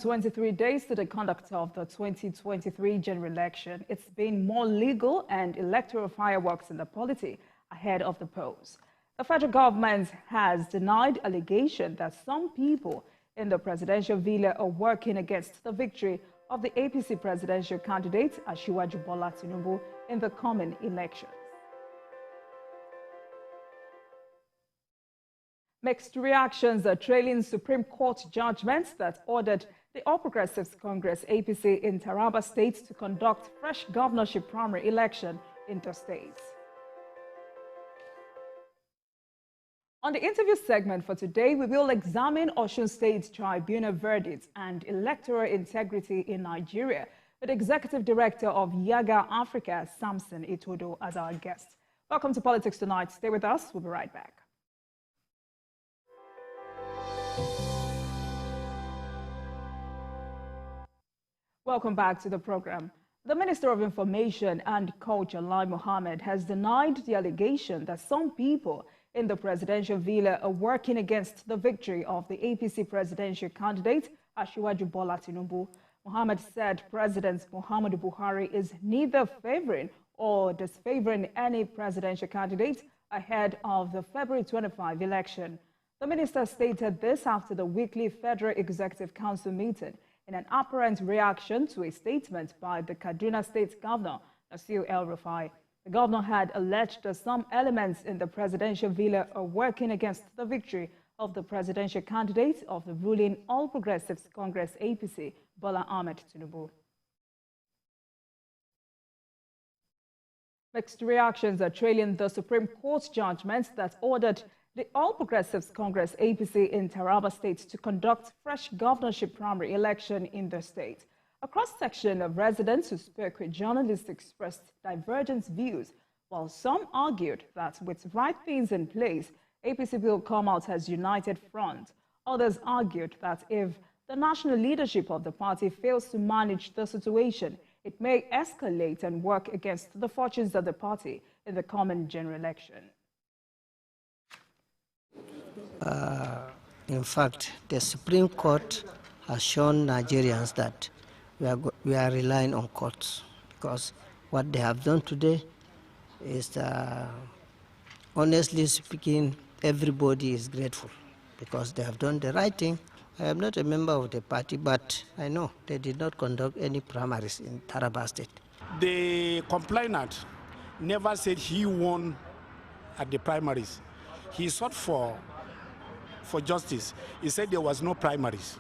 23 days to the conduct of the 2023 general election, it's been more legal and electoral fireworks in the polity ahead of the polls. The federal government has denied allegation that some people in the presidential villa are working against the victory of the APC presidential candidate, Asiwaju Bola Tinubu, in the coming elections. Mixed reactions are trailing Supreme Court judgments that ordered the All Progressives Congress APC in Taraba State to conduct fresh governorship primary election in the state. On the interview segment for today, we will examine Osun State Tribunal verdicts and electoral integrity in Nigeria with Executive Director of Yaga Africa, Samson Itodo, as our guest. Welcome to Politics Tonight. Stay with us. We'll be right back. Welcome back to the program. The Minister of Information and Culture, Lai Mohammed, has denied the allegation that some people in the presidential villa are working against the victory of the APC presidential candidate, Asiwaju Bola Tinubu. Mohammed said President Muhammadu Buhari is neither favoring or disfavoring any presidential candidate ahead of the February 25 election. The minister stated this after the weekly Federal Executive Council meeting in an apparent reaction to a statement by the Kaduna State Governor, Nasir El-Rufai. The governor had alleged that some elements in the presidential villa are working against the victory of the presidential candidate of the ruling All Progressives Congress APC, Bola Ahmed Tinubu. Mixed reactions are trailing the Supreme Court judgment that ordered the All Progressives Congress APC in Taraba State to conduct fresh governorship primary election in the state. A cross-section of residents who spoke with journalists expressed divergent views, while some argued that with right things in place, APC will come out as united front. Others argued that if the national leadership of the party fails to manage the situation, it may escalate and work against the fortunes of the party in the coming general election. In fact, the Supreme Court has shown Nigerians that we are relying on courts, because what they have done today is, honestly speaking, everybody is grateful because they have done the right thing. I am not a member of the party, but I know they did not conduct any primaries in Taraba State. The complainant never said he won at the primaries. He sought for justice. He said there was no primaries.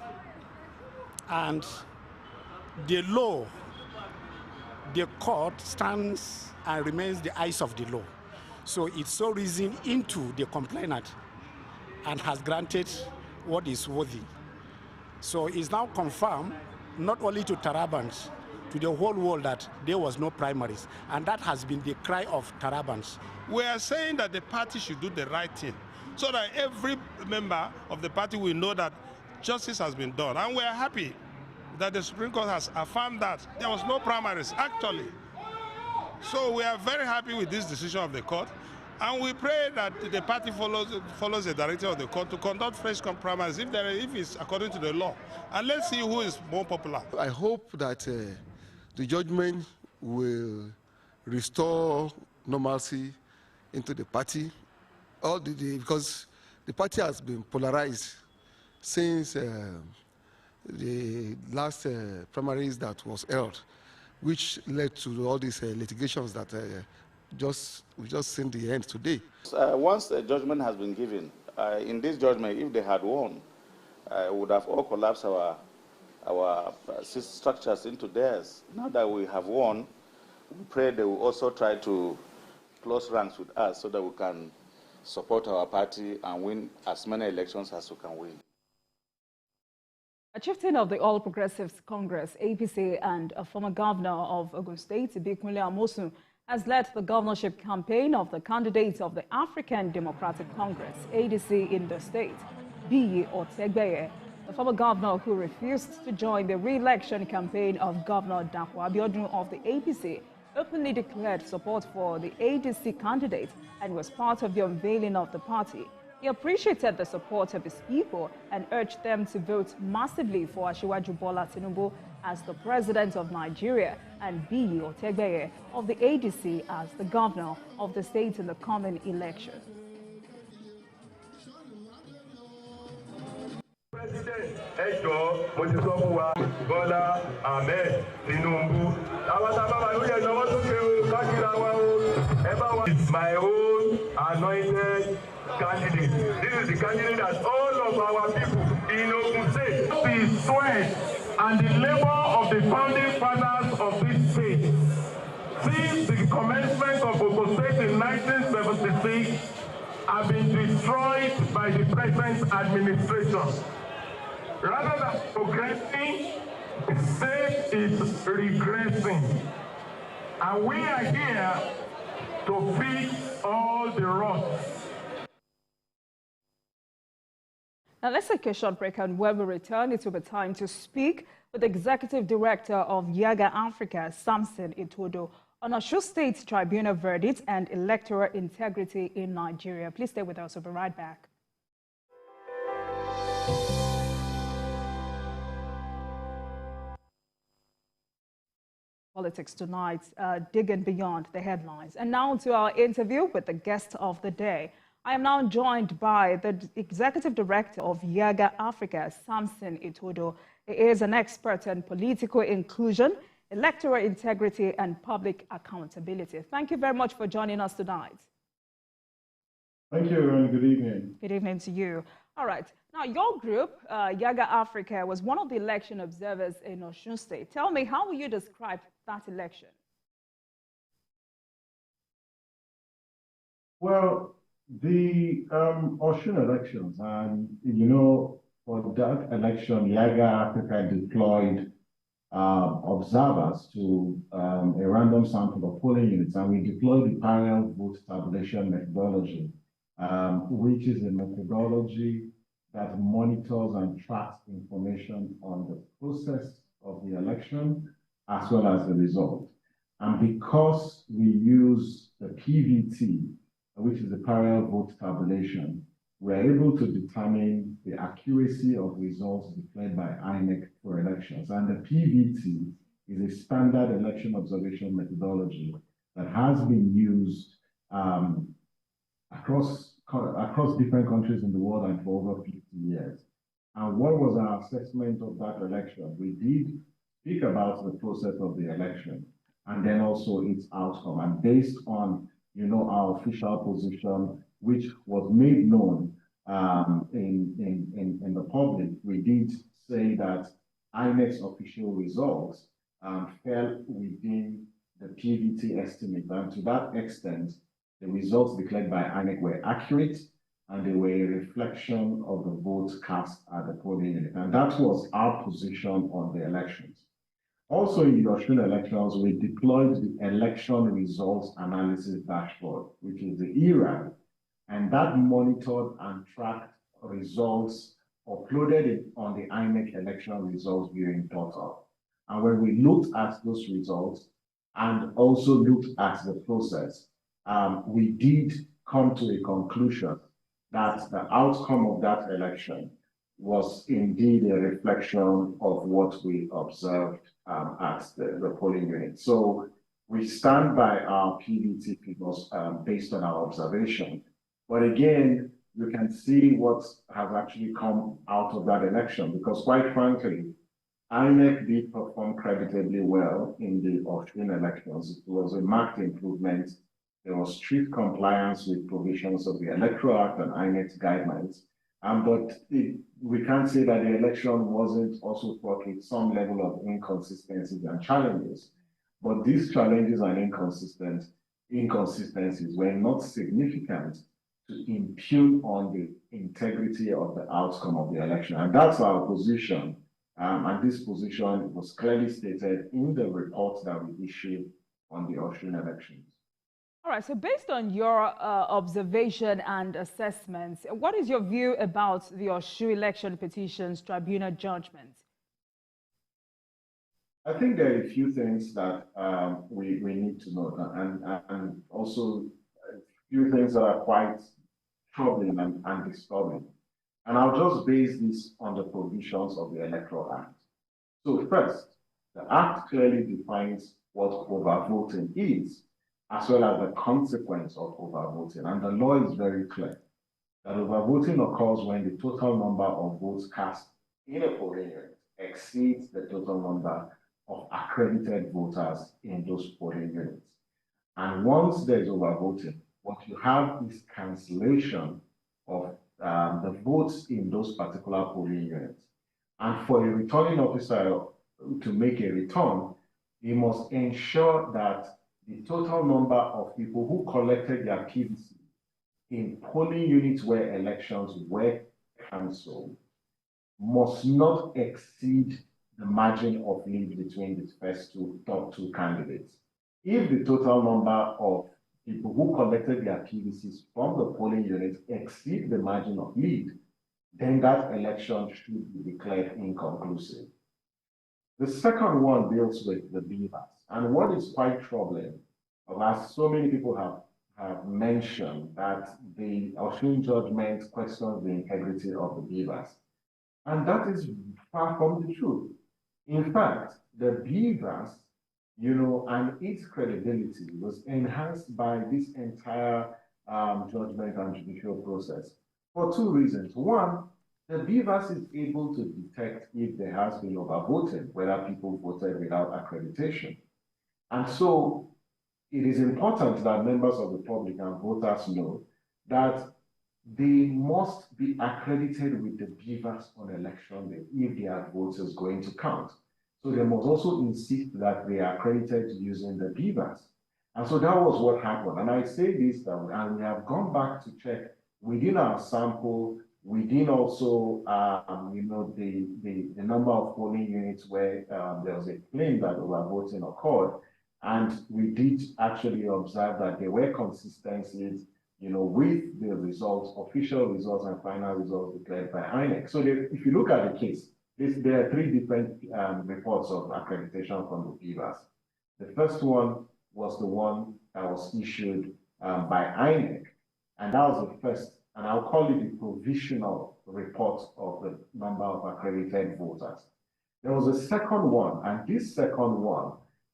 And the law, the court stands and remains the eyes of the law. So it's so reasoned into the complainant and has granted what is worthy. So it's now confirmed, not only to Tarabans, to the whole world, that there was no primaries. And that has been the cry of Tarabans. We are saying that the party should do the right thing, so that every member of the party will know that justice has been done. And we are happy that the Supreme Court has affirmed that there was no primaries, actually. So we are very happy with this decision of the court. And we pray that the party follows the directive of the court to conduct fresh primaries if it's according to the law. And let's see who is more popular. I hope that the judgment will restore normalcy into the party. Because the party has been polarized since the last primaries that was held, which led to all these litigations that we just seen the end today. Once a judgment has been given, in this judgment, if they had won, would have all collapsed our structures into theirs. Now that we have won, we pray they will also try to close ranks with us so that we can support our party and win as many elections as we can win. A chieftain of the All Progressives Congress, APC, and a former governor of Ogun State, Osun, has led the governorship campaign of the candidate of the African Democratic Congress, ADC, in the state, Biyi Otegbeye. The former governor, who refused to join the re-election campaign of Governor Dapo Abiodun of the APC, openly declared support for the ADC candidate and was part of the unveiling of the party. He appreciated the support of his people and urged them to vote massively for Asiwaju Bola Tinubu as the president of Nigeria and Biyi Otegbeye of the ADC as the governor of the state in the coming election. Bola Ahmed Tinubu. It's my own anointed candidate. This is the candidate that all of our people in Ogun State, the sweat and the labor of the founding fathers of this state, since the commencement of Ogun State in 1976, have been destroyed by the present administration. Rather than progressing, the state is regressing. And we are here to fix all the rots. Now let's take a short break, and when we return, it will be time to speak with the Executive Director of Yaga Africa, Samson Itodo, on Osun State Tribunal verdict and electoral integrity in Nigeria. Please stay with us. We'll be right back. Politics tonight, digging beyond the headlines. And now to our interview with the guest of the day. I am now joined by the Executive Director of Yaga Africa, Samson Itodo. He is an expert in political inclusion, electoral integrity, and public accountability. Thank you very much for joining us tonight. Thank you, and good evening. Good evening to you. All right. Now, your group, Yaga Africa, was one of the election observers in Osun State. Tell me, how will you describe that election? Well, the Osun elections, and you know, for that election, Yaga Africa deployed observers to a random sample of polling units, and we deployed the parallel vote tabulation methodology, which is a methodology that monitors and tracks information on the process of the election as well as the result. And because we use the PVT, which is the parallel vote tabulation, we're able to determine the accuracy of results declared by INEC for elections. And the PVT is a standard election observation methodology that has been used across different countries in the world and for over 50 years. And what was our assessment of that election? We did speak about the process of the election and then also its outcome. And based on, you know, our official position, which was made known in the public, we did say that INEC's official results fell within the PVT estimate. And to that extent, the results declared by INEC were accurate and they were a reflection of the votes cast at the polling unit. And that was our position on the elections. Also in the Osun elections, we deployed the election results analysis dashboard, which is the ERAD, and that monitored and tracked results uploaded on the INEC election results viewing portal. And when we looked at those results and also looked at the process, we did come to a conclusion that the outcome of that election was indeed a reflection of what we observed at the polling unit. So we stand by our PVT figures based on our observation. But again, you can see what has actually come out of that election, because quite frankly, INEC did perform creditably well in the Osun elections. It was a marked improvement. There was strict compliance with provisions of the Electoral Act and INEC's guidelines. But we can't say that the election wasn't also fraught with some level of inconsistencies and challenges. But these challenges and inconsistencies were not significant to impugn on the integrity of the outcome of the election. And that's our position. And this position was clearly stated in the report that we issued on the Osun elections. All right, so based on your observation and assessments, what is your view about the Osun Election Petitions Tribunal judgment? I think there are a few things that we need to note, and also a few things that are quite troubling and disturbing. And I'll just base this on the provisions of the Electoral Act. So first, the Act clearly defines what overvoting is, as well as the consequence of overvoting. And the law is very clear that overvoting occurs when the total number of votes cast in a polling unit exceeds the total number of accredited voters in those polling units. And once there's overvoting, what you have is cancellation of the votes in those particular polling units. And for a returning officer to make a return, he must ensure that the total number of people who collected their PVC in polling units where elections were cancelled must not exceed the margin of lead between the first top two candidates. If the total number of people who collected their PVCs from the polling units exceed the margin of lead, then that election should be declared inconclusive. The second one deals with the beavers. And what is quite troubling, as so many people have mentioned, that the Osun judgment questions the integrity of the beavers. And that is far from the truth. In fact, the beavers, and its credibility was enhanced by this entire judgment and judicial process for two reasons. One, the beavers is able to detect if there has been overvoting, whether people voted without accreditation. And so it is important that members of the public and voters know that they must be accredited with the beavers on election day if their votes is going to count. So they must also insist that they are accredited using the beavers. And so that was what happened. And I say this, and we have gone back to check within our sample, within also, the number of polling units where there was a claim that overvoting occurred. And we did actually observe that there were consistencies, with the results, official results and final results declared by INEC. So if you look at the case, there are three different reports of accreditation from the beavers. The first one was the one that was issued by INEC, and that was the first, and I'll call it the provisional report of the number of accredited voters. There was a second one, and this second one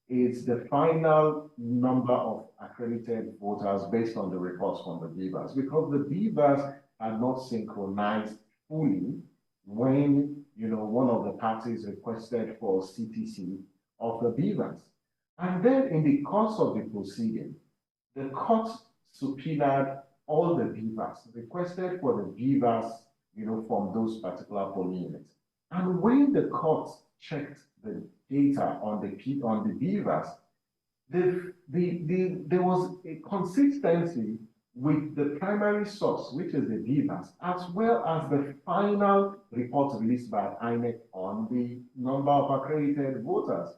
is the final number of accredited voters based on the reports from the beavers, because the beavers are not synchronized fully when one of the parties requested for CTC of the beavers. And then in the course of the proceeding, the court subpoenaed all the beavers, requested for the beavers, from those particular polling units. And when the court checked the data on the beavers, there was a consistency with the primary source, which is the beavers, as well as the final report released by INEC on the number of accredited voters.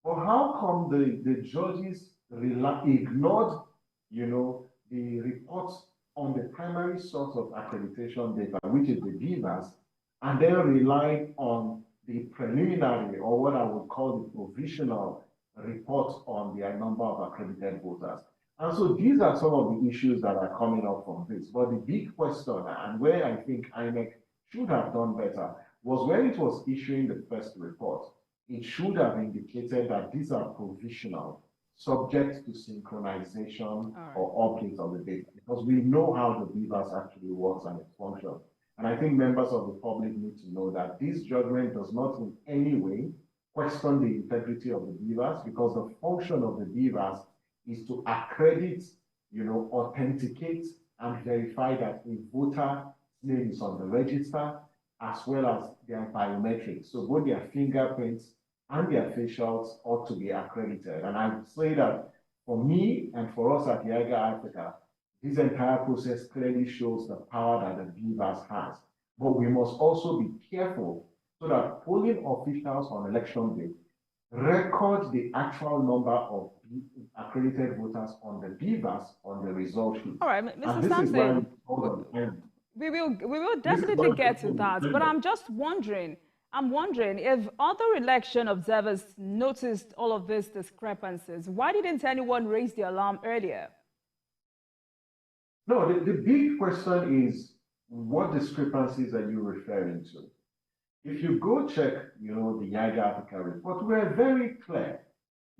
But how come the judges ignored, the reports on the primary source of accreditation data, which is the beavers, and then relied on the preliminary, or what I would call the provisional report on the number of accredited voters? And so these are some of the issues that are coming up from this. But the big question, and where I think INEC should have done better, was when it was issuing the first report, it should have indicated that these are provisional, subject to synchronization or update of the data, because we know how the beavers actually works and its function. And I think members of the public need to know that this judgment does not in any way question the integrity of the beavers, because the function of the beavers is to accredit, authenticate and verify that a voter name is on the register, as well as their biometrics. So both their fingerprints and their facials ought to be accredited. And I would say that for me and for us at IAGA Africa, this entire process clearly shows the power that the beavers has. But we must also be careful so that polling officials on election day record the actual number of accredited voters on the beavers on the result sheet. All right, Mr. Samson, we will definitely get to that, but I'm just wondering, if other election observers noticed all of these discrepancies, why didn't anyone raise the alarm earlier? No, the big question is, what discrepancies are you referring to? If you go check, the YAGA Africa report, we're very clear,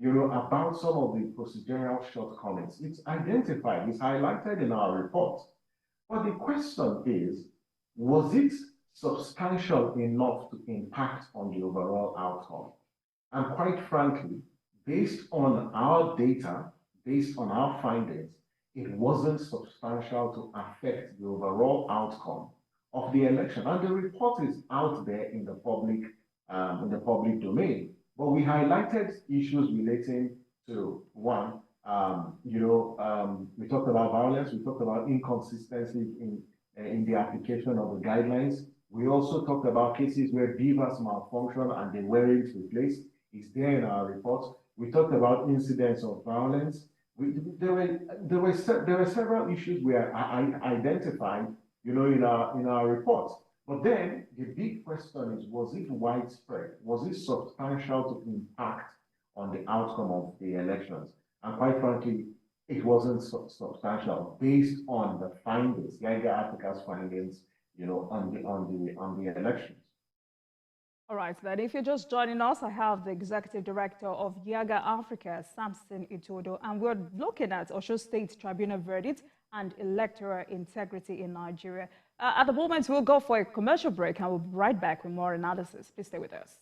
about some of the procedural shortcomings. It's identified, it's highlighted in our report. But the question is, was it substantial enough to impact on the overall outcome? And quite frankly, based on our data, based on our findings, it wasn't substantial to affect the overall outcome of the election. And the report is out there in the public domain. But we highlighted issues relating to one, we talked about violence, we talked about inconsistency in the application of the guidelines. We also talked about cases where beavers malfunctioned and they weren't replaced. It's there in our report. We talked about incidents of violence. There were several issues we identified, in our report. But then the big question is, was it widespread? Was it substantial to impact on the outcome of the elections? And quite frankly, it wasn't substantial based on the findings, YAGA Africa's findings, on the elections. All right, then, if you're just joining us, I have the Executive Director of YAGA Africa, Samson Itodo, and we're looking at Osun State Tribunal verdict and electoral integrity in Nigeria. At the moment, we'll go for a commercial break, and we'll be right back with more analysis. Please stay with us.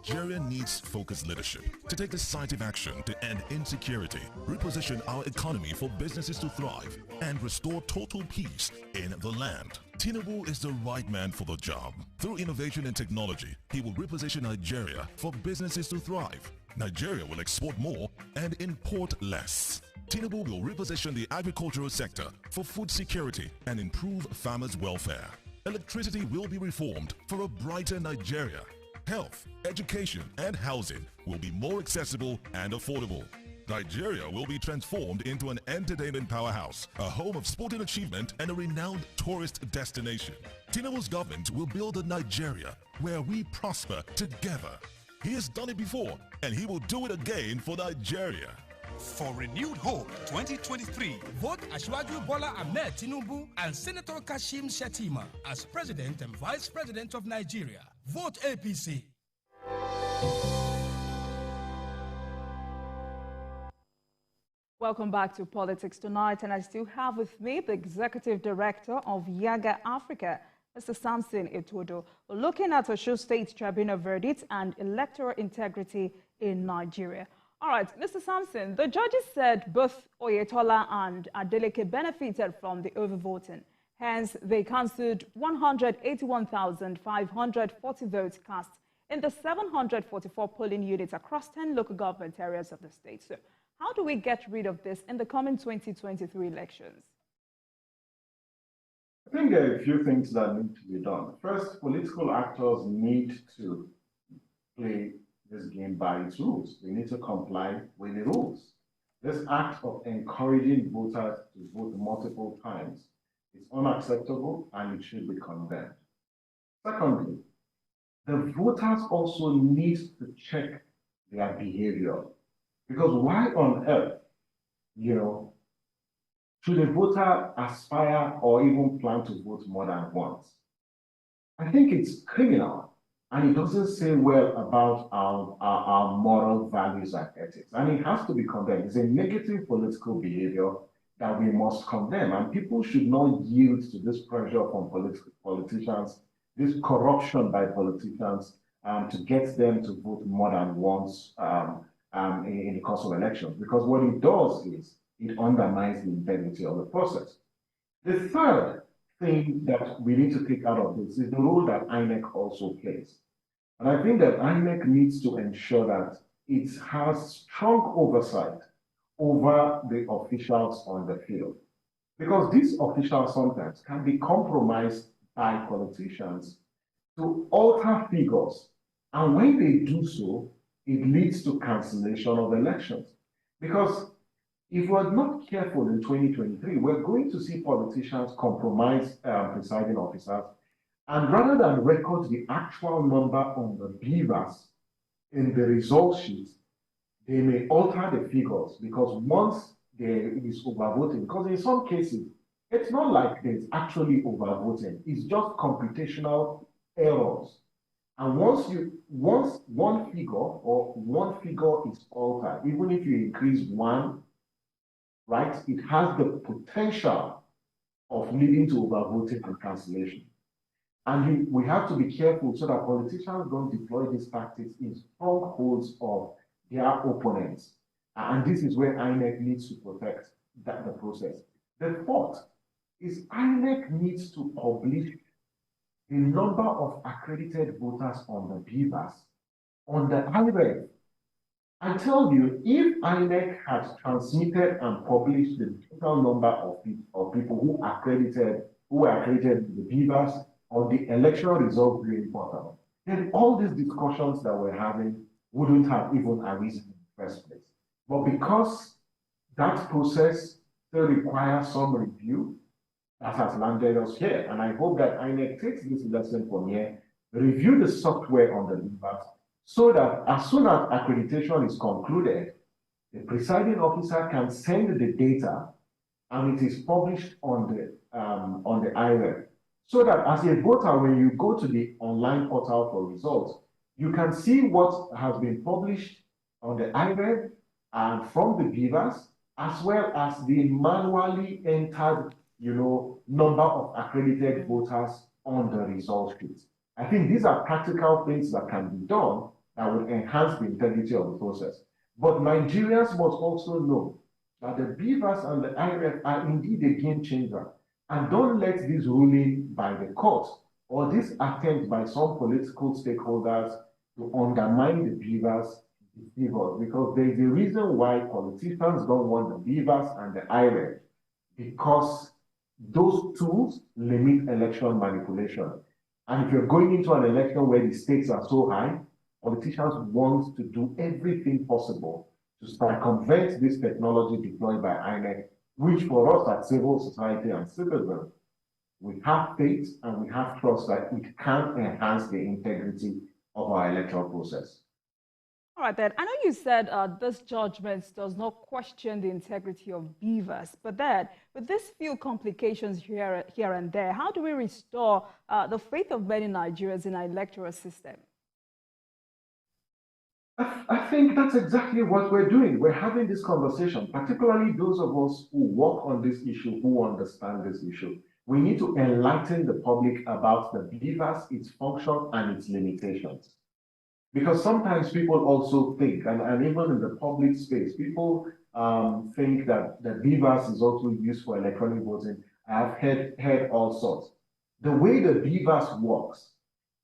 Nigeria needs focused leadership to take decisive action to end insecurity, reposition our economy for businesses to thrive, and restore total peace in the land. Tinubu is the right man for the job. Through innovation and technology, he will reposition Nigeria for businesses to thrive. Nigeria will export more and import less. Tinubu will reposition the agricultural sector for food security and improve farmers' welfare. Electricity will be reformed for a brighter Nigeria. Health, education, and housing will be more accessible and affordable. Nigeria will be transformed into an entertainment powerhouse, a home of sporting achievement, and a renowned tourist destination. Tinubu's government will build a Nigeria where we prosper together. He has done it before, and he will do it again for Nigeria. For renewed hope 2023, vote Asiwaju Bola Ahmed Tinubu and Senator Kashim Shettima as President and Vice President of Nigeria. Vote APC. Welcome back to Politics Tonight, and I still have with me the Executive Director of YAGA Africa, Mr. Samson Itodo. We're looking at Osun State Tribunal verdict and electoral integrity in Nigeria. All right, Mr. Samson, the judges said both Oyetola and Adeleke benefited from the overvoting. Hence, they cancelled 181,540 votes cast in the 744 polling units across 10 local government areas of the state. So, how do we get rid of this in the coming 2023 elections? I think there are a few things that need to be done. First, political actors need to play this game by its rules. They need to comply with the rules. This act of encouraging voters to vote multiple times is unacceptable and it should be condemned. Secondly, the voters also need to check their behavior. Because why on earth, should a voter aspire or even plan to vote more than once? I think it's criminal. And it doesn't say well about our moral values and ethics. And it has to be condemned. It's a negative political behavior that we must condemn. And people should not yield to this pressure from politicians, this corruption by politicians, to get them to vote more than once in the course of elections. Because what it does is it undermines the integrity of the process. The third thing that we need to take out of this is the role that INEC also plays. And I think that INEC needs to ensure that it has strong oversight over the officials on the field. Because these officials sometimes can be compromised by politicians to alter figures. And when they do so, it leads to cancellation of elections. Because if we're not careful in 2023, we're going to see politicians compromise presiding officers, and rather than record the actual number on the beavers in the result sheet, they may alter the figures because once there is overvoting, because in some cases, it's not like there's actually overvoting, it's just computational errors. And once one figure is altered, even if you increase one, right, it has the potential of leading to overvoting and cancellation. And we have to be careful so that politicians don't deploy these tactics in strongholds of their opponents. And this is where INEC needs to protect the process. The fourth is INEC needs to publish the number of accredited voters on the BVAS on the IREV. I tell you, if INEC had transmitted and published the total number of people who were accredited in the BVAS on the electoral results viewing portal, then all these discussions that we're having wouldn't have even arisen in the first place. But because that process still requires some review, that has landed us here. And I hope that INEC takes this lesson from here, review the software on the BVAS, so that as soon as accreditation is concluded, the presiding officer can send the data and it is published on the IREV. So that as a voter, when you go to the online portal for results, you can see what has been published on the IREV and from the BVAS, as well as the manually entered, number of accredited voters on the result sheet. I think these are practical things that can be done that will enhance the integrity of the process. But Nigerians must also know that the BVAS and the IREV are indeed a game changer. And don't let this ruling by the court or this attempt by some political stakeholders to undermine the BVAS because there is a reason why politicians don't want the BVAS and the IREV, because those tools limit election manipulation. And if you're going into an election where the stakes are so high, politicians want to do everything possible to circumvent this technology deployed by INEC, which for us at civil society and citizens, we have faith and we have trust that it can enhance the integrity of our electoral process. All right, then. I know you said this judgment does not question the integrity of BVAS, but then with these few complications here and there, how do we restore the faith of many Nigerians in our electoral system? I think that's exactly what we're doing. We're having this conversation, particularly those of us who work on this issue, who understand this issue. We need to enlighten the public about the BVAS, its function, and its limitations. Because sometimes people also think, and even in the public space, people think that the BVAS is also used for electronic voting. I've heard all sorts. The way the BVAS works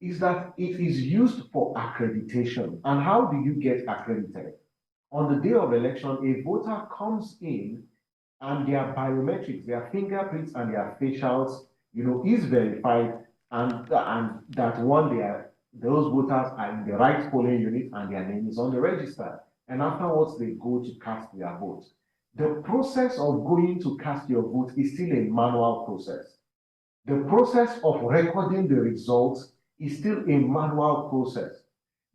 is that it is used for accreditation. And how do you get accredited? On the day of election, a voter comes in and their biometrics, their fingerprints and their facials, is verified, and that those voters are in the right polling unit and their name is on the register. And afterwards, they go to cast their vote. The process of going to cast your vote is still a manual process. The process of recording the results is still a manual process.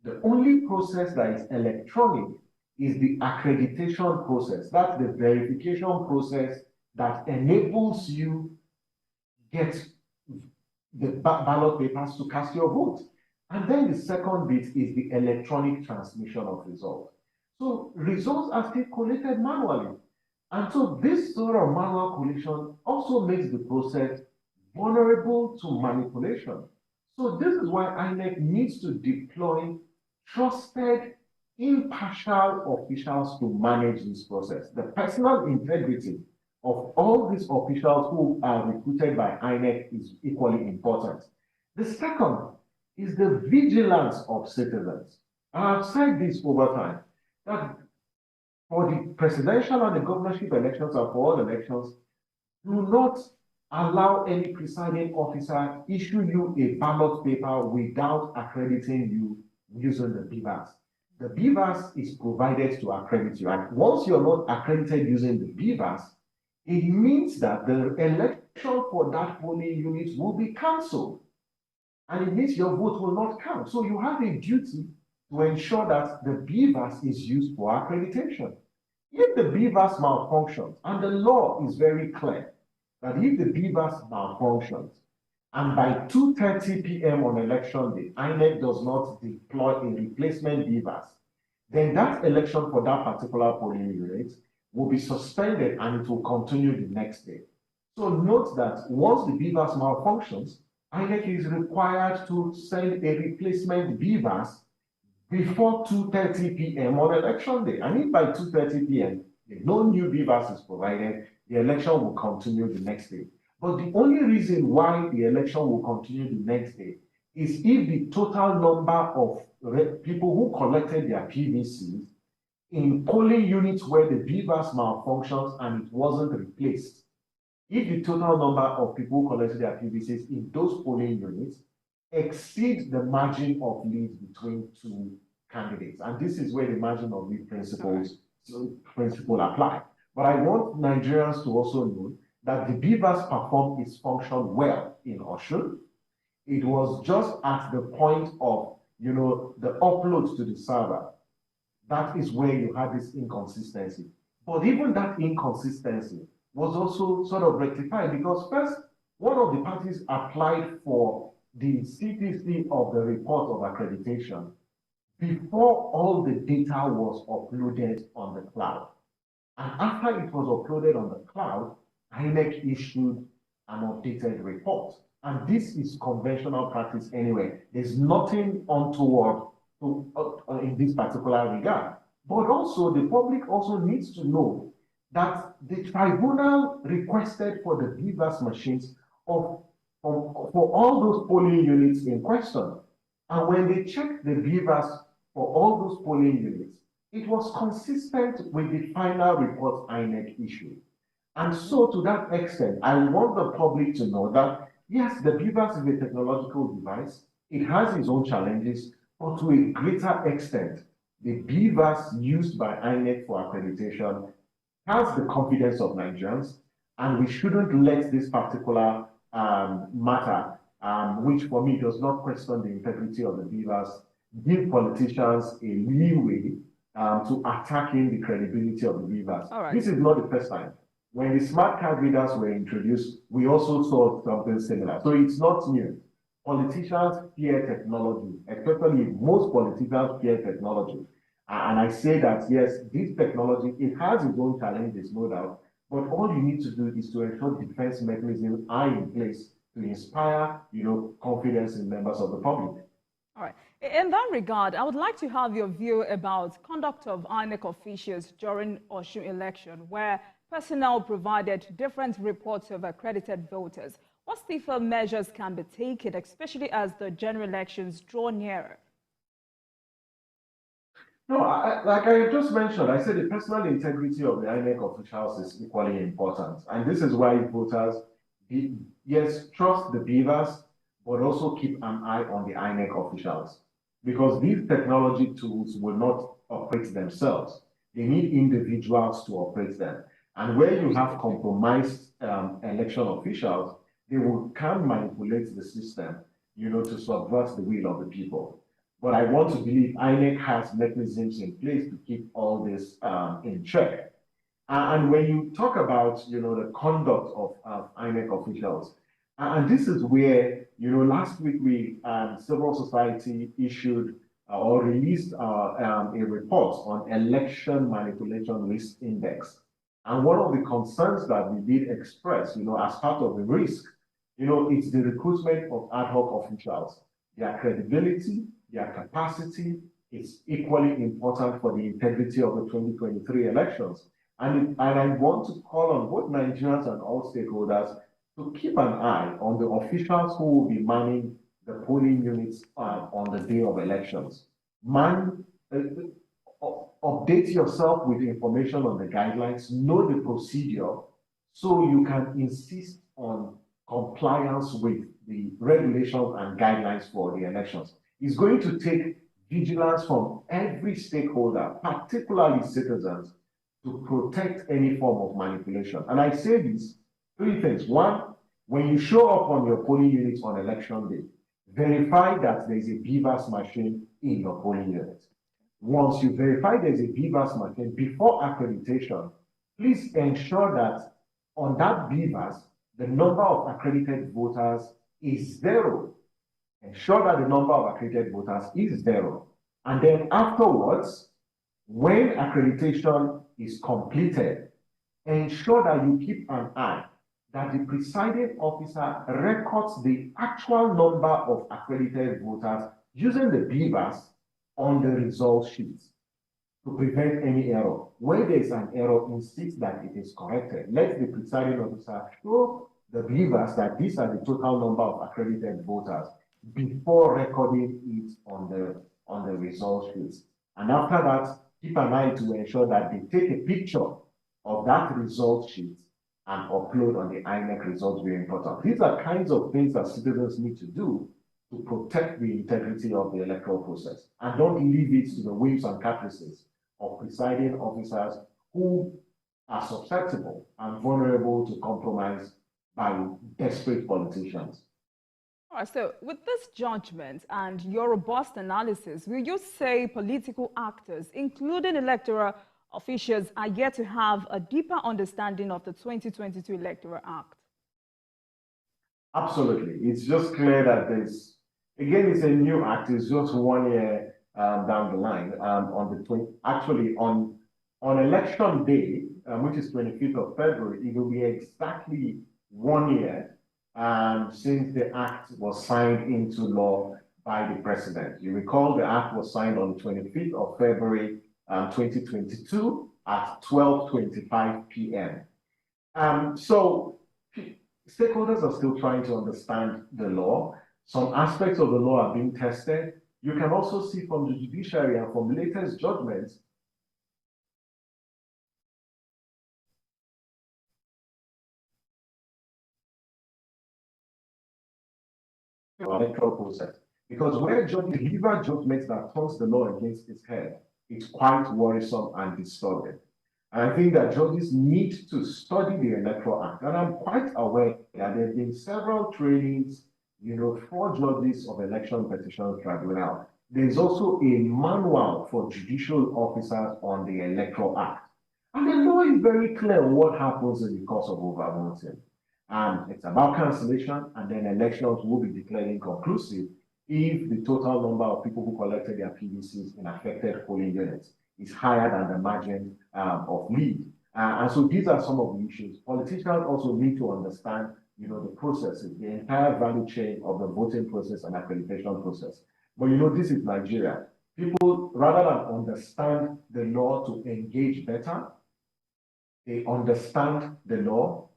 The only process that is electronic is the accreditation process. That's the verification process that enables you get the ballot papers to cast your vote. And then the second bit is the electronic transmission of results. So results are still collated manually. And so this sort of manual collation also makes the process vulnerable to manipulation. So this is why INEC needs to deploy trusted, impartial officials to manage this process. The personal integrity of all these officials who are recruited by INEC is equally important. The second is the vigilance of citizens. And I've said this over time, that for the presidential and the governorship elections and for all elections, do not allow any presiding officer issue you a ballot paper without accrediting you using the BVAS. The BVAS is provided to accredit you. And once you're not accredited using the BVAS, it means that the election for that polling unit will be cancelled. And it means your vote will not count. So you have a duty to ensure that the BVAS is used for accreditation. If the BVAS malfunctions, and the law is very clear, that if the BVAS malfunctions, and by 2:30 p.m. on election day, INEC does not deploy a replacement BVAS, then that election for that particular polling unit will be suspended and it will continue the next day. So note that once the BVAS malfunctions, INEC is required to send a replacement BVAS before 2:30 p.m. on election day. And if by 2:30 p.m. no new BVAS is provided, the election will continue the next day. But the only reason why the election will continue the next day is if the total number of people who collected their PVCs in polling units where the BVAS malfunctions and it wasn't replaced, if the total number of people who collected their PVCs in those polling units exceed the margin of lead between two candidates, and this is where the margin of lead principle apply. But I want Nigerians to also know that the BVAS performed its function well in Osun. It was just at the point of, the upload to the server. That is where you had this inconsistency. But even that inconsistency was also sort of rectified, because first, one of the parties applied for the CTC of the report of accreditation before all the data was uploaded on the cloud. And after it was uploaded on the cloud, INEC issued an updated report. And this is conventional practice anyway. There's nothing untoward in this particular regard. But also, the public also needs to know that the tribunal requested for the BVAS machines for all those polling units in question. And when they checked the BVAS for all those polling units, it was consistent with the final report INEC issued. And so to that extent, I want the public to know that, yes, the BVAS is a technological device. It has its own challenges, but to a greater extent, the BVAS used by INEC for accreditation has the confidence of Nigerians, and we shouldn't let this particular matter, which for me does not question the integrity of the BVAS, give politicians a leeway to attacking the credibility of the BVAS. Right. This is not the first time. When the smart card readers were introduced, we also saw something similar. So it's not new. Politicians fear technology, especially most politicians fear technology. And I say that, yes, this technology, it has its own challenges, no doubt, but all you need to do is to ensure defense mechanisms are in place to inspire, confidence in members of the public. All right. In that regard, I would like to have your view about conduct of INEC officials during Osun election, where personnel provided different reports of accredited voters. What stiffer measures can be taken, especially as the general elections draw nearer? No, like I just mentioned, I said the personal integrity of the INEC officials is equally important. And this is why voters, yes, trust the BVAS, but also keep an eye on the INEC officials. Because these technology tools will not operate themselves. They need individuals to operate them. And where you have compromised election officials, they can manipulate the system, to subvert the will of the people. But I want to believe INEC has mechanisms in place to keep all this in check. And when you talk about, the conduct of INEC officials, and this is where, last week civil society issued or released a report on election manipulation risk index. And one of the concerns that we did express, as part of the risk, it's the recruitment of ad hoc officials. Their credibility, their capacity is equally important for the integrity of the 2023 elections. And I want to call on both Nigerians and all stakeholders to keep an eye on the officials who will be manning the polling units on the day of elections. Update yourself with information on the guidelines, know the procedure, so you can insist on compliance with the regulations and guidelines for the elections. It's going to take vigilance from every stakeholder, particularly citizens, to protect any form of manipulation. And I say these three things. One, when you show up on your polling units on election day, verify that there is a BVAS machine in your polling unit. Once you verify there's a BVAS machine before accreditation, please ensure that on that BVAS, the number of accredited voters is 0. Ensure that the number of accredited voters is 0. And then afterwards, when accreditation is completed, ensure that you keep an eye that the presiding officer records the actual number of accredited voters using the BVAS on the result sheets to prevent any error. Where there is an error, insist that it is corrected. Let the presiding officer show the BVAS that these are the total number of accredited voters before recording it on the result sheets. And after that, keep an eye to ensure that they take a picture of that result sheet and upload on the INEC results very important. These are kinds of things that citizens need to do to protect the integrity of the electoral process. And don't leave it to the whims and caprices of presiding officers who are susceptible and vulnerable to compromise by desperate politicians. All right, so with this judgment and your robust analysis, will you say political actors, including electoral officials, are yet to have a deeper understanding of the 2022 Electoral Act? Absolutely. It's just clear that there's, again, it's a new act. It's just 1 year down the line. On election day, which is 25th of February, it will be exactly 1 year since the act was signed into law by the president. You recall the act was signed on the 25th of February 2022 at 12:25 p.m. So stakeholders are still trying to understand the law. Some aspects of the law are being tested. You can also see from the judiciary and from latest judgments electoral process. Because where judges deliver judgments that turns the law against its head, it's quite worrisome and disturbing. And I think that judges need to study the Electoral Act. And I'm quite aware that there have been several trainings, for judges of Election Petition Tribunal. There's also a manual for judicial officers on the Electoral Act. And the law is very clear on what happens in the course of overvoting. And it's about cancellation, and then elections will be declared inconclusive if the total number of people who collected their PVCs in affected polling units is higher than the margin of lead. And so these are some of the issues. Politicians also need to understand, the processes, the entire value chain of the voting process and accreditation process. But this is Nigeria. People, rather than understand the law to engage better, they understand the law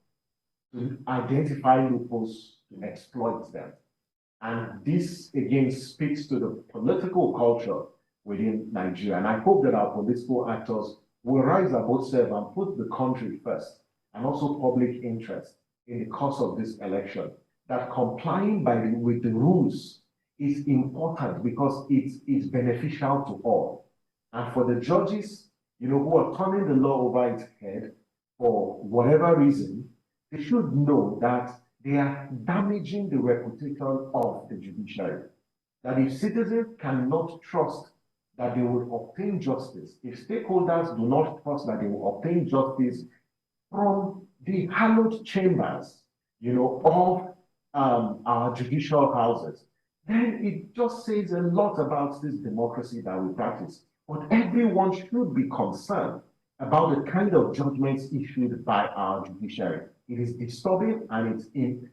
to identify loopholes to exploit them. And this, again, speaks to the political culture within Nigeria. And I hope that our political actors will rise above self and put the country first, and also public interest in the course of this election. That complying with the rules is important because it's beneficial to all. And for the judges, who are turning the law over its head for whatever reason, they should know that they are damaging the reputation of the judiciary. That if citizens cannot trust that they will obtain justice, if stakeholders do not trust that they will obtain justice from the hallowed chambers, of our judicial houses, then it just says a lot about this democracy that we practice. But everyone should be concerned about the kind of judgments issued by our judiciary. It is disturbing, and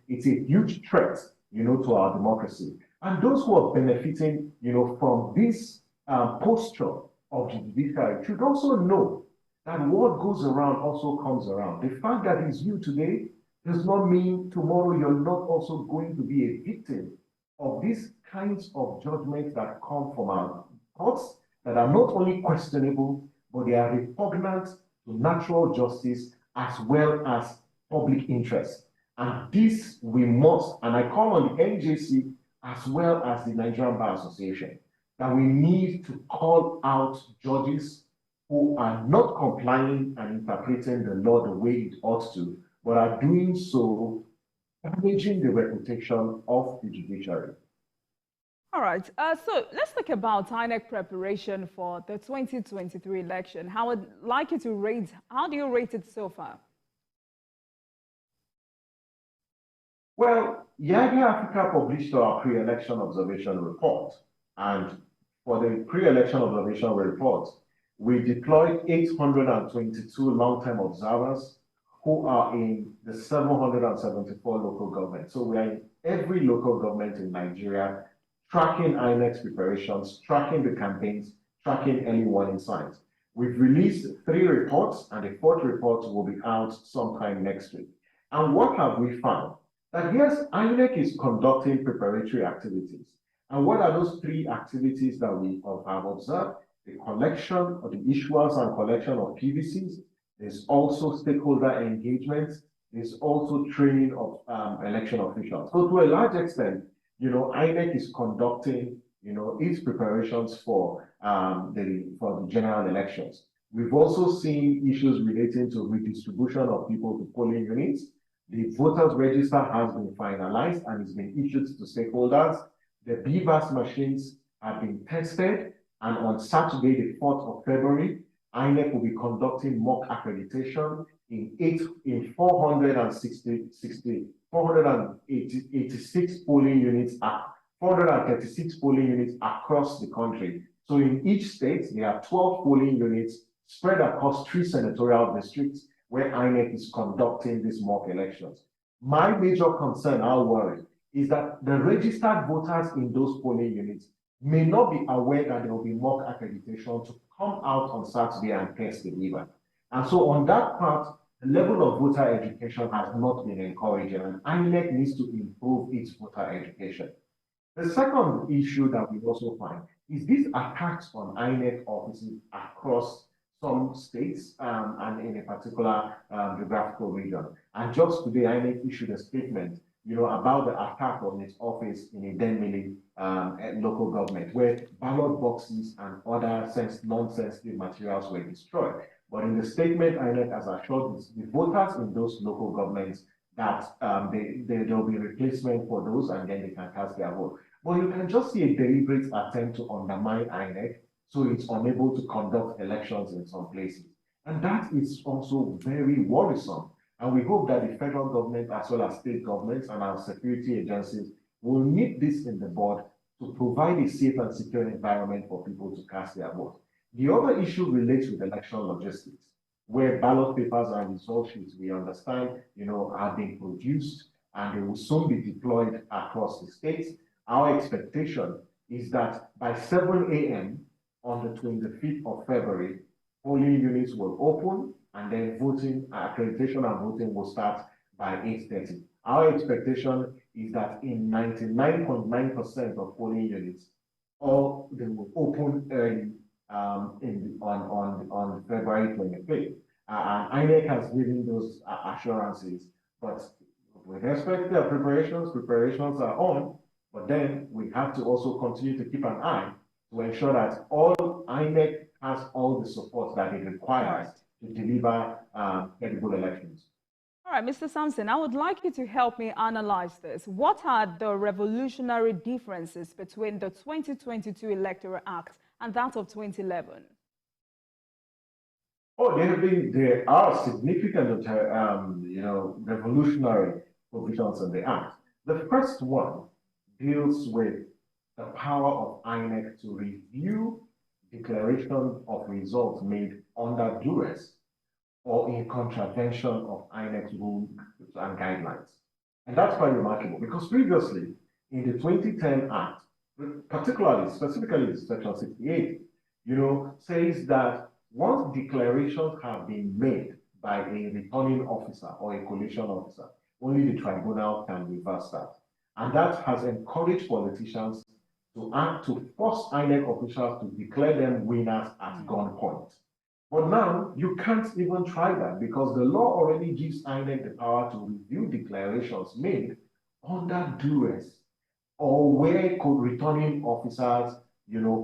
it's a huge threat, to our democracy. And those who are benefiting, from this posture of the judiciary should also know that what goes around also comes around. The fact that it's you today does not mean tomorrow you're not also going to be a victim of these kinds of judgments that come from our courts that are not only questionable, but they are repugnant to natural justice as well as public interest. And this we must, and I call on the NJC as well as the Nigerian Bar Association, that we need to call out judges who are not complying and interpreting the law the way it ought to, but are doing so damaging the reputation of the judiciary. All right, so let's talk about INEC preparation for the 2023 election. How would like you to rate, how do you rate it so far? Well, Yaga Africa published our pre-election observation report, and for the pre-election observation report, we deployed 822 long-term observers who are in the 774 local governments. So we are in every local government in Nigeria, tracking INEC's preparations, tracking the campaigns, tracking early warning signs. We've released 3 reports, and the 4th report will be out sometime next week. And what have we found? That yes, INEC is conducting preparatory activities. And what are those 3 activities that we have observed? The collection or the issuance and collection of PVCs. There's also stakeholder engagement. There's also training of election officials. So to a large extent, INEC is conducting, its preparations for the general elections. We've also seen issues relating to redistribution of people to polling units. The voters register has been finalized and has been issued to stakeholders. The BVAS machines have been tested, and on Saturday, the 4th of February, INEC will be conducting mock accreditation in 486 polling units, 436 polling units across the country. So in each state, there are 12 polling units spread across 3 senatorial districts where INEC is conducting these mock elections. My major concern, our worry, is that the registered voters in those polling units may not be aware that there will be mock accreditation to come out on Saturday and test the BVAS. And so on that part, the level of voter education has not been encouraging, and INEC needs to improve its voter education. The second issue that we also find is these attacks on INEC offices across some states and in a particular geographical region. And just today, INEC issued a statement, about the attack on its office in a Denmili local government, where ballot boxes and other non-sensitive materials were destroyed. But in the statement, INEC has assured the voters in those local governments that there will be replacement for those, and then they can cast their vote. But you can just see a deliberate attempt to undermine INEC, so it's unable to conduct elections in some places. And that is also very worrisome. And we hope that the federal government, as well as state governments and our security agencies, will nip this in the bud to provide a safe and secure environment for people to cast their vote. The other issue relates with election logistics, where ballot papers and result sheets, we understand, are being produced and they will soon be deployed across the states. Our expectation is that by 7 a.m. on the 25th of February, polling units will open, and then voting, accreditation and voting will start by 8:30. Our expectation is that in 99.9% of polling units, they will open early on February 25th. And INEC has given those assurances, but with respect to their preparations are on, but then we have to also continue to keep an eye to ensure that INEC has all the support that it requires to deliver credible elections. All right, Mr. Samson, I would like you to help me analyze this. What are the revolutionary differences between the 2022 Electoral Act and that of 2011? Oh, there are significant, revolutionary provisions in the Act. The first one deals with the power of INEC to review declaration of results made under duress or in contravention of INEC's rules and guidelines. And that's quite remarkable, because previously, in the 2010 Act, specifically Section 68, says that once declarations have been made by a returning officer or a collation officer, only the tribunal can reverse that. And that has encouraged politicians to act to force INEC officials to declare them winners at gunpoint. But now you can't even try that, because the law already gives INEC the power to review declarations made under duress or where returning officers,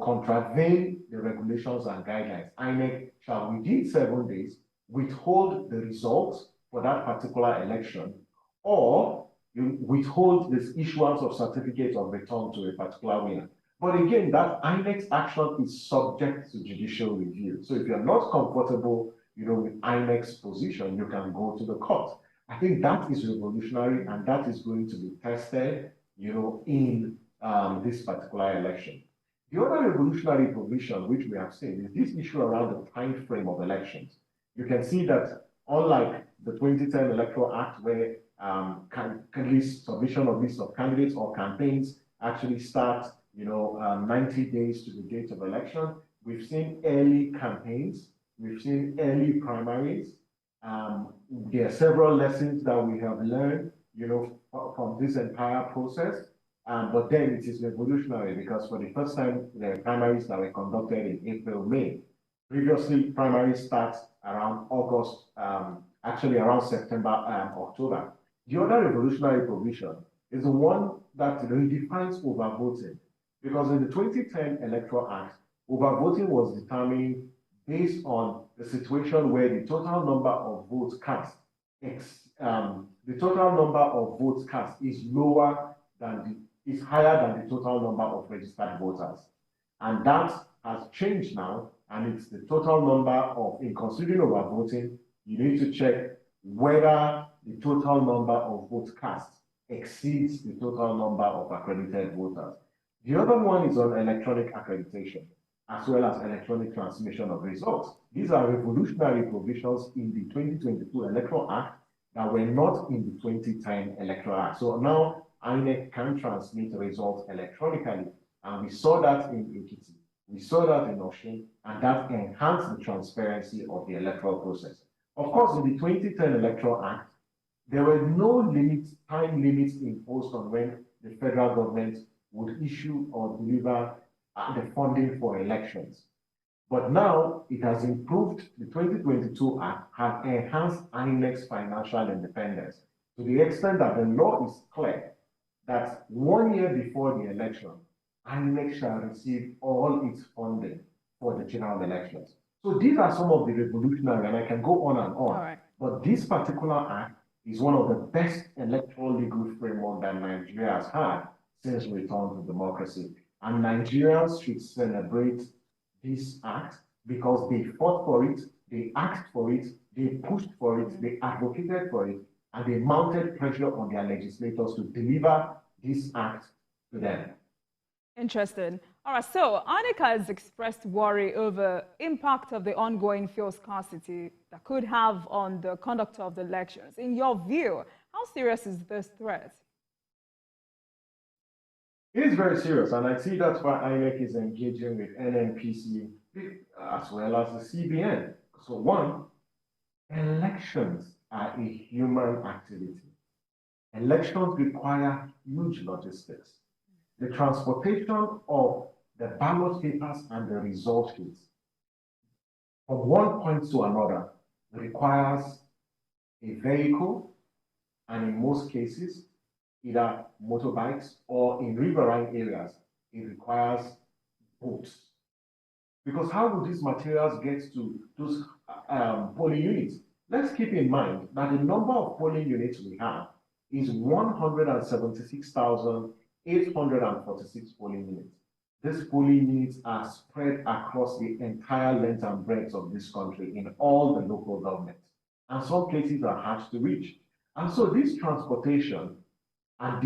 contravene the regulations and guidelines. INEC shall within 7 days withhold the results for that particular election, or you withhold the issuance of certificates of return to a particular winner. But again, that INEC's action is subject to judicial review. So if you're not comfortable, with INEC's position, you can go to the court. I think that is revolutionary, and that is going to be tested, in this particular election. The other revolutionary provision which we have seen is this issue around the time frame of elections. You can see that unlike the 2010 Electoral Act, where submission of lists of candidates or campaigns actually start 90 days to the date of election. We've seen early campaigns. We've seen early primaries. There are several lessons that we have learned, from this entire process. But then it is revolutionary because for the first time, there are primaries that were conducted in April, May. Previously, primaries start around August, actually around September, October. The other revolutionary provision is the one that redefines overvoting. Because in the 2010 Electoral Act, overvoting was determined based on the situation where the total number of votes cast, is higher than the total number of registered voters. And that has changed now, and it's the total number of, in considering overvoting, you need to check whether the total number of votes cast exceeds the total number of accredited voters. The other one is on electronic accreditation, as well as electronic transmission of results. These are revolutionary provisions in the 2022 Electoral Act that were not in the 2010 Electoral Act. So now INEC can transmit results electronically, and we saw that in Ekiti, we saw that in Osun, and that enhanced the transparency of the electoral process. Of course, in the 2010 Electoral Act, there were no time limits imposed on when the federal government would issue or deliver the funding for elections. But now it has improved. The 2022 Act has enhanced INEC's financial independence to the extent that the law is clear that 1 year before the election, INEC shall receive all its funding for the general elections. So these are some of the revolutionary, and I can go on and on. Right. But this particular act is one of the best electoral legal framework that Nigeria has had since return to democracy. And Nigerians should celebrate this act because they fought for it, they asked for it, they pushed for it, they advocated for it, and they mounted pressure on their legislators to deliver this act to them. Interesting. All right, so INEC has expressed worry over impact of the ongoing fuel scarcity that could have on the conduct of the elections. In your view, how serious is this threat? It is very serious, and I see that's why INEC is engaging with NNPC as well as the CBN. So one, elections are a human activity. Elections require huge logistics. The transportation of the ballot papers and the result sheets from one point to another requires a vehicle, and in most cases, either motorbikes or in riverine areas, it requires boats. Because how do these materials get to those polling units? Let's keep in mind that the number of polling units we have is 176,846 polling units. These polling units are spread across the entire length and breadth of this country in all the local governments. And some places are hard to reach. And so this transportation and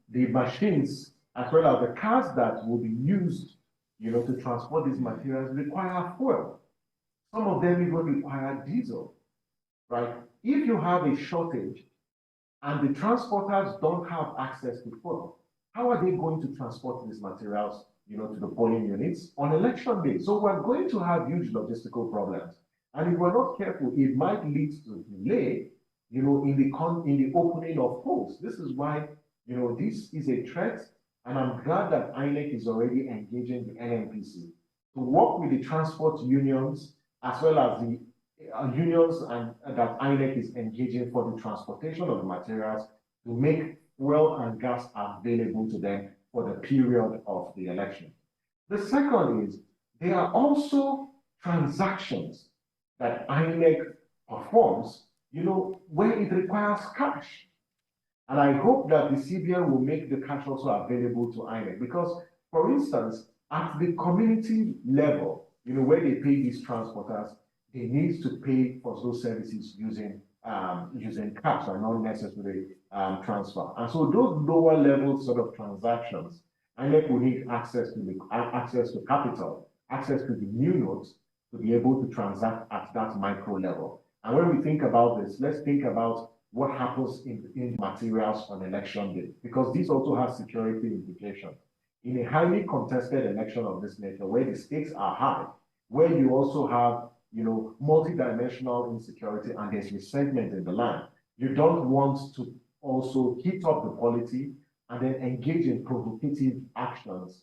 the machines, as well as the cars that will be used, to transport these materials require fuel. Some of them even require diesel, right? If you have a shortage and the transporters don't have access to fuel, how are they going to transport these materials, to the polling units on election day? So we're going to have huge logistical problems. And if we're not careful, it might lead to delay, in the opening of polls. This is why, this is a threat. And I'm glad that INEC is already engaging the NNPC to work with the transport unions as well as the unions that INEC is engaging for the transportation of the materials to make fuel and gas available to them for the period of the election. The second is there are also transactions that INEC performs, where it requires cash. And I hope that the CBN will make the cash also available to INEC because For instance, at the community level, where they pay these transporters, they need to pay for those services using cash and not necessarily transfer. And so those lower level sort of transactions, INEC will need access to capital, access to the new notes to be able to transact at that micro level. And when we think about this, let's think about what happens in materials on election day, because this also has security implications. In a highly contested election of this nature, where the stakes are high, where you also have multi-dimensional insecurity and there's resentment in the land, you don't want to also heat up the polity and then engage in provocative actions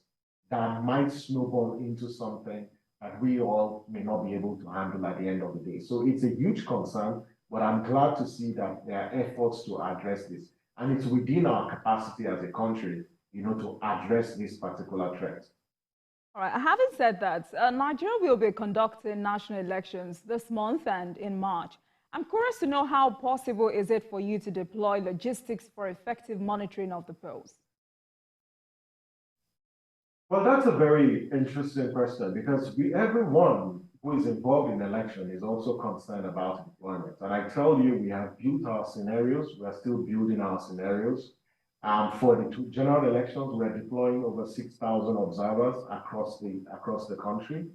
that might snowball into something that we all may not be able to handle at the end of the day. So it's a huge concern, but I'm glad to see that there are efforts to address this. And it's within our capacity as a country, to address this particular threat. All right, having said that, Nigeria will be conducting national elections this month and in March. I'm curious to know how possible is it for you to deploy logistics for effective monitoring of the polls? Well, that's a very interesting question, because everyone who is involved in the election is also concerned about deployment. And I tell you, we have built our scenarios. We are still building our scenarios. For the two general elections, we're deploying over 6,000 observers across the country.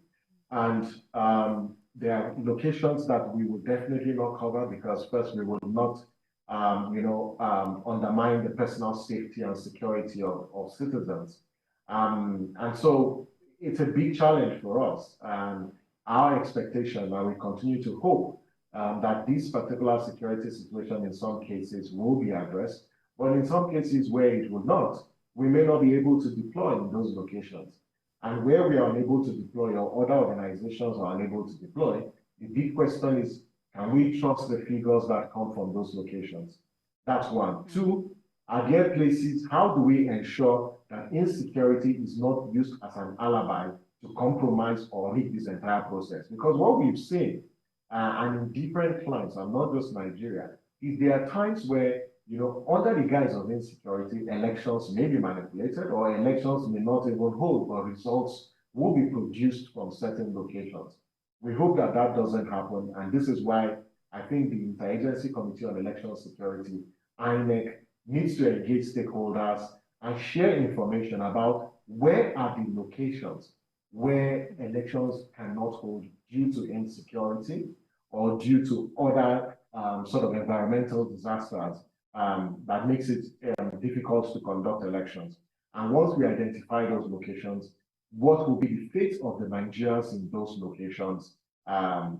And there are locations that we will definitely not cover, because first, we will not undermine the personal safety and security of citizens. And so it's a big challenge for us. And our expectation, and we continue to hope, that this particular security situation in some cases will be addressed. But in some cases where it will not, we may not be able to deploy in those locations. And where we are unable to deploy, or other organizations are unable to deploy, the big question is, can we trust the figures that come from those locations? That's one. Two, are there places, how do we ensure that insecurity is not used as an alibi to compromise or rig this entire process? Because what we've seen, and in different climes, and not just Nigeria, is there are times where under the guise of insecurity, elections may be manipulated, or elections may not even hold, or results will be produced from certain locations. We hope that that doesn't happen, and this is why I think the Interagency Committee on Election Security, INEC, needs to engage stakeholders and share information about where are the locations where elections cannot hold due to insecurity or due to other sort of environmental disasters that makes it difficult to conduct elections. And once we identify those locations, what will be the fate of the Nigerians in those locations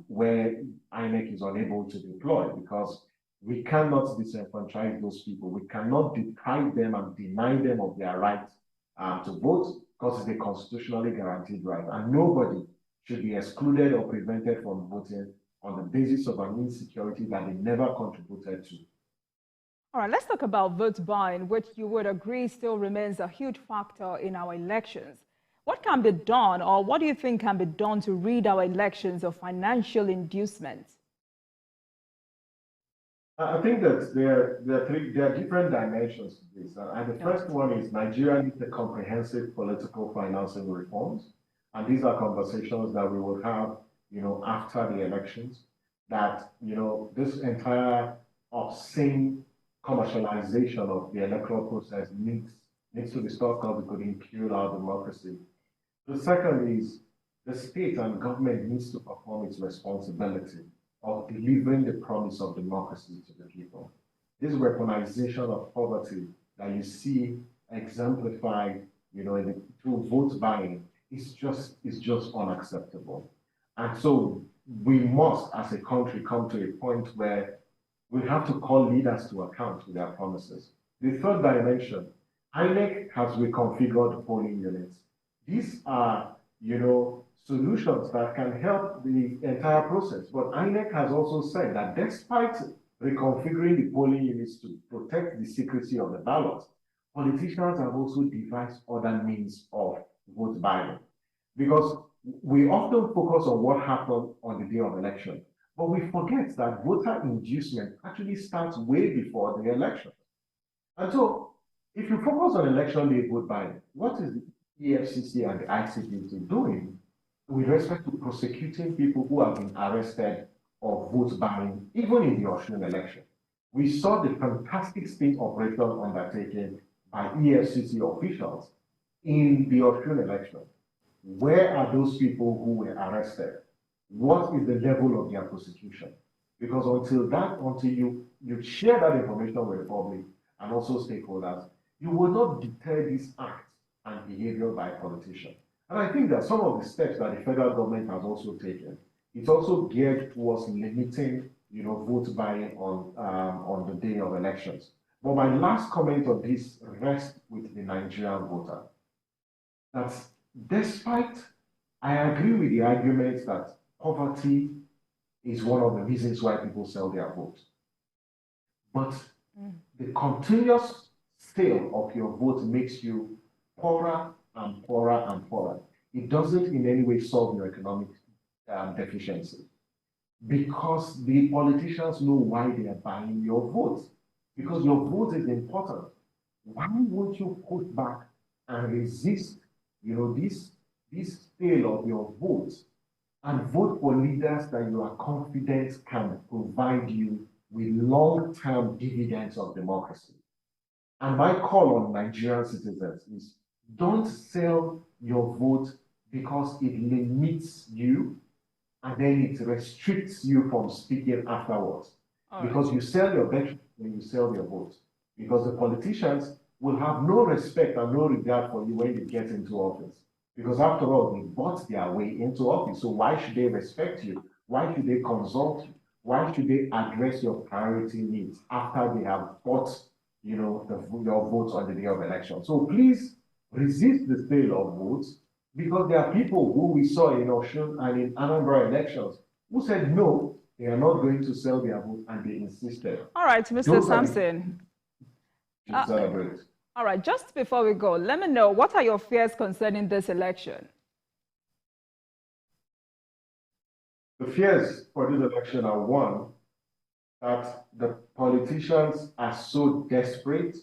where INEC is unable to deploy? Because we cannot disenfranchise those people. We cannot deprive them and deny them of their right to vote, because it's a constitutionally guaranteed right. And nobody should be excluded or prevented from voting on the basis of an insecurity that they never contributed to. All right, let's talk about vote buying, which you would agree still remains a huge factor in our elections. What can be done, or what do you think can be done to rid our elections of financial inducement? I think that there are different dimensions to this. And the first one is Nigeria needs a comprehensive political financing reforms. And these are conversations that we will have, after the elections, that, this entire obscene commercialization of the electoral process needs to be stopped, because it could impugn our democracy. The second is the state and government needs to perform its responsibility of delivering the promise of democracy to the people. This weaponization of poverty that you see exemplified, through vote buying is just unacceptable. And so we must, as a country, come to a point where we have to call leaders to account for their promises. The third dimension, INEC has reconfigured polling units. These are, solutions that can help the entire process. But INEC has also said that despite reconfiguring the polling units to protect the secrecy of the ballot, politicians have also devised other means of vote buying. Because we often focus on what happened on the day of election, but we forget that voter inducement actually starts way before the election. And so, if you focus on election day vote buying, what is EFCC and the ICPT doing with respect to prosecuting people who have been arrested or vote buying, even in the Osun election. We saw the fantastic sting operation undertaken by EFCC officials in the Osun election. Where are those people who were arrested? What is the level of their prosecution? Because until you share that information with the public and also stakeholders, you will not deter this act and behavior by politicians. And I think that some of the steps that the federal government has also taken, it's also geared towards limiting, vote buying on the day of elections. But my last comment on this rests with the Nigerian voter. That despite, I agree with the argument that poverty is one of the reasons why people sell their votes. But the continuous sale of your vote makes you poorer and poorer and poorer. It doesn't in any way solve your economic deficiency, because the politicians know why they are buying your vote, because your vote is important. Why won't you push back and resist, this sale of your vote and vote for leaders that you are confident can provide you with long-term dividends of democracy? And my call on Nigerian citizens is, don't sell your vote because it limits you and then it restricts you from speaking afterwards. Because you sell your bet when you sell your vote. Because the politicians will have no respect and no regard for you when you get into office. Because after all, they bought their way into office. So why should they respect you? Why should they consult you? Why should they address your priority needs after they have bought, your votes on the day of election? So please resist the sale of votes, because there are people who we saw in Osun and in Anambra elections who said no, they are not going to sell their vote, and they insisted. All right, Mr. Samson. Celebrate. All right, just before we go, let me know, what are your fears concerning this election? The fears for this election are, one, that the politicians are so desperate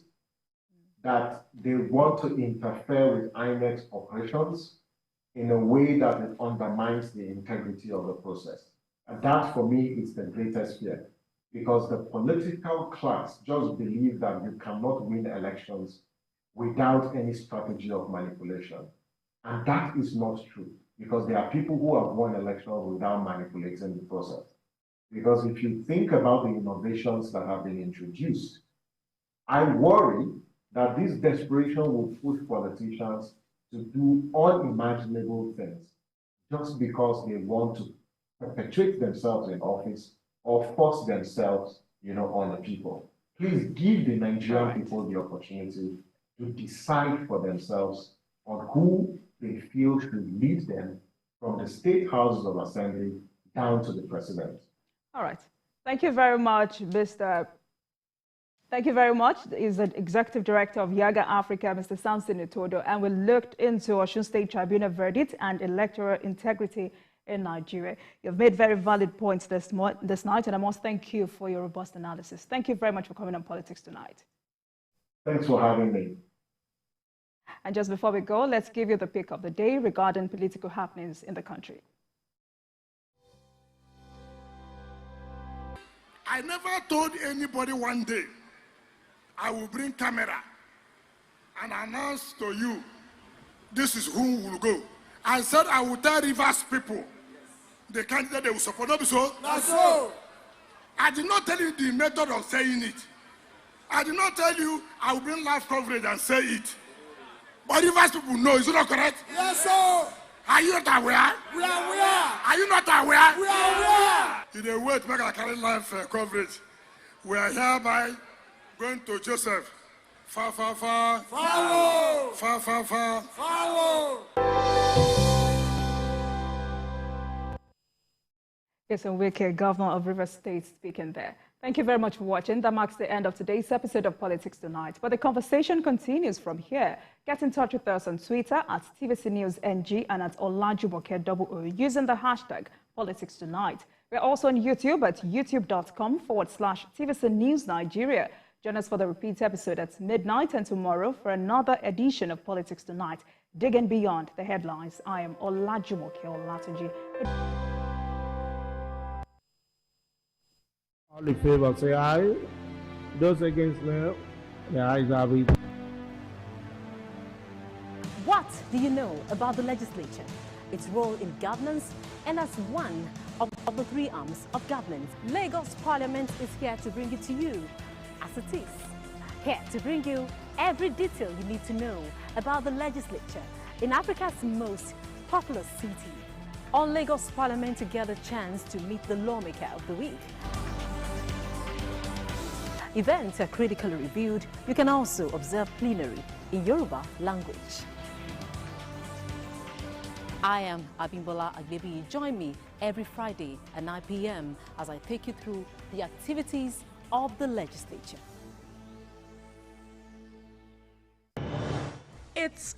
that they want to interfere with INEC's operations in a way that it undermines the integrity of the process. And that, for me, is the greatest fear, because the political class just believe that you cannot win elections without any strategy of manipulation. And that is not true, because there are people who have won elections without manipulating the process. Because if you think about the innovations that have been introduced, I worry that this desperation will push politicians to do unimaginable things just because they want to perpetuate themselves in office or force themselves, on the people. Please give the Nigerian people the opportunity to decide for themselves on who they feel should lead them from the state houses of assembly down to the president. All right. Thank you very much, Mr. Thank you very much. He's the Executive Director of Yaga Africa, Mr. Samson Itodo, and we looked into Osun State Tribunal verdict and electoral integrity in Nigeria. You've made very valid points this night, and I must thank you for your robust analysis. Thank you very much for coming on Politics Tonight. Thanks for having me. And just before we go, let's give you the pick of the day regarding political happenings in the country. I never told anybody one day I will bring camera and announce to you, this is who will go. I said I will tell Rivers people, the candidate they will support. Not so? Not so. I did not tell you the method of saying it. I did not tell you I will bring live coverage and say it. But Rivers people know, is it not correct? Yes, sir. Are you not aware? We are aware. Are you not aware? We are aware. In a way to make a carry live coverage, we are hereby going to Joseph. Fa, fa, fa. Follow. Fa, fa, fa. Follow. Yes, and Wike, Governor of Rivers State, speaking there. Thank you very much for watching. That marks the end of today's episode of Politics Tonight. But the conversation continues from here. Get in touch with us on Twitter at TVC News NG and at Olajumoke using the hashtag Politics Tonight. We're also on YouTube at youtube.com/TVC News Nigeria. Join us for the repeat episode at midnight and tomorrow for another edition of Politics Tonight, digging beyond the headlines. I am Olajumoke Olatunji. All in favor, say aye. Those against, no. The ayes have it. What do you know about the legislature, its role in governance, and as one of the three arms of governance? Lagos Parliament is here to bring it to you as it is. Here to bring you every detail you need to know about the legislature in Africa's most populous city. On Lagos Parliament, you get a chance to meet the lawmaker of the week. Events are critically reviewed. You can also observe plenary in Yoruba language. I am Abimbola Agbebi. Join me every Friday at 9 p.m. as I take you through the activities of the legislature. It's